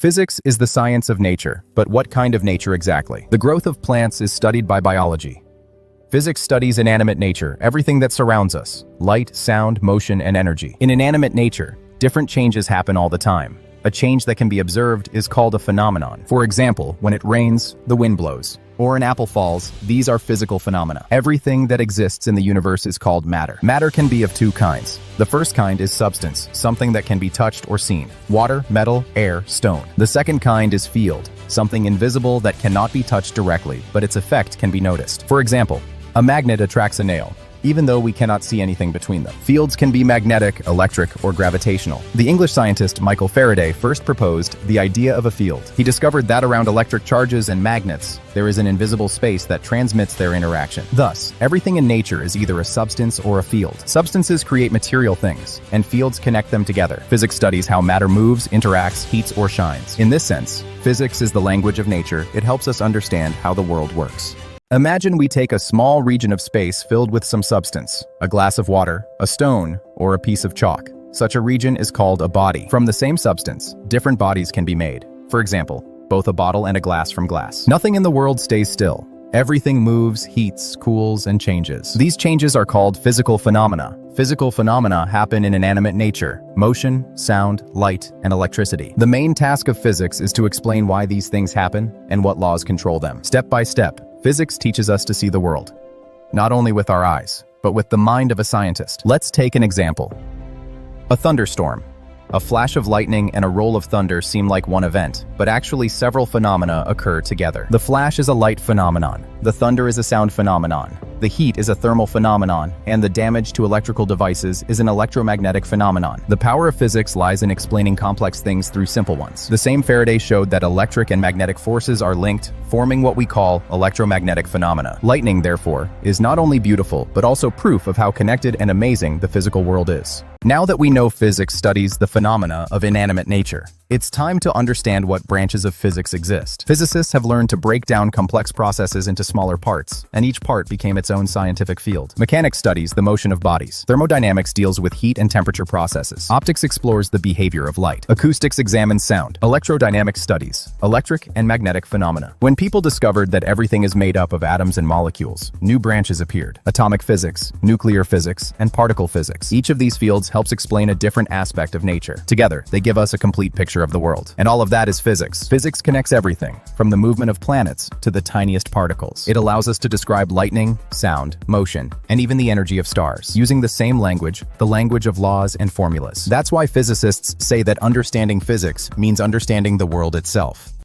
Physics is the science of nature, but what kind of nature exactly? The growth of plants is studied by biology. Physics studies inanimate nature, everything that surrounds us: light, sound, motion, and energy. In inanimate nature, different changes happen all the time. A change that can be observed is called a phenomenon. For example, when it rains, the wind blows, or an apple falls. These are physical phenomena. Everything that exists in the universe is called matter. Matter can be of two kinds. The first kind is substance, something that can be touched or seen: water, metal, air, stone. The second kind is field, something invisible that cannot be touched directly, but its effect can be noticed. For example, a magnet attracts a nail, even though we cannot see anything between them. Fields can be magnetic, electric, or gravitational. The English scientist Michael Faraday first proposed the idea of a field. He discovered that around electric charges and magnets, there is an invisible space that transmits their interaction. Thus, everything in nature is either a substance or a field. Substances create material things, and fields connect them together. Physics studies how matter moves, interacts, heats, or shines. In this sense, physics is the language of nature. It helps us understand how the world works. Imagine we take a small region of space filled with some substance, a glass of water, a stone, or a piece of chalk. Such a region is called a body. From the same substance, different bodies can be made. For example, both a bottle and a glass from glass. Nothing in the world stays still. Everything moves, heats, cools, and changes. These changes are called physical phenomena. Physical phenomena happen in inanimate nature: motion, sound, light, and electricity. The main task of physics is to explain why these things happen and what laws control them. Step by step, physics teaches us to see the world, not only with our eyes, but with the mind of a scientist. Let's take an example. A thunderstorm. A flash of lightning and a roll of thunder seem like one event, but actually several phenomena occur together. The flash is a light phenomenon. The thunder is a sound phenomenon. The heat is a thermal phenomenon, and the damage to electrical devices is an electromagnetic phenomenon. The power of physics lies in explaining complex things through simple ones. The same Faraday showed that electric and magnetic forces are linked, forming what we call electromagnetic phenomena. Lightning, therefore, is not only beautiful, but also proof of how connected and amazing the physical world is. Now that we know physics studies the phenomena of inanimate nature, it's time to understand what branches of physics exist. Physicists have learned to break down complex processes into smaller parts, and each part became its own scientific field. Mechanics studies the motion of bodies. Thermodynamics deals with heat and temperature processes. Optics explores the behavior of light. Acoustics examines sound. Electrodynamics studies electric and magnetic phenomena. When people discovered that everything is made up of atoms and molecules, new branches appeared: atomic physics, nuclear physics, and particle physics. Each of these fields helps explain a different aspect of nature. Together, they give us a complete picture of the world. And all of that is physics. Physics connects everything, from the movement of planets to the tiniest particles. It allows us to describe lightning, sound, motion, and even the energy of stars, using the same language, the language of laws and formulas. That's why physicists say that understanding physics means understanding the world itself.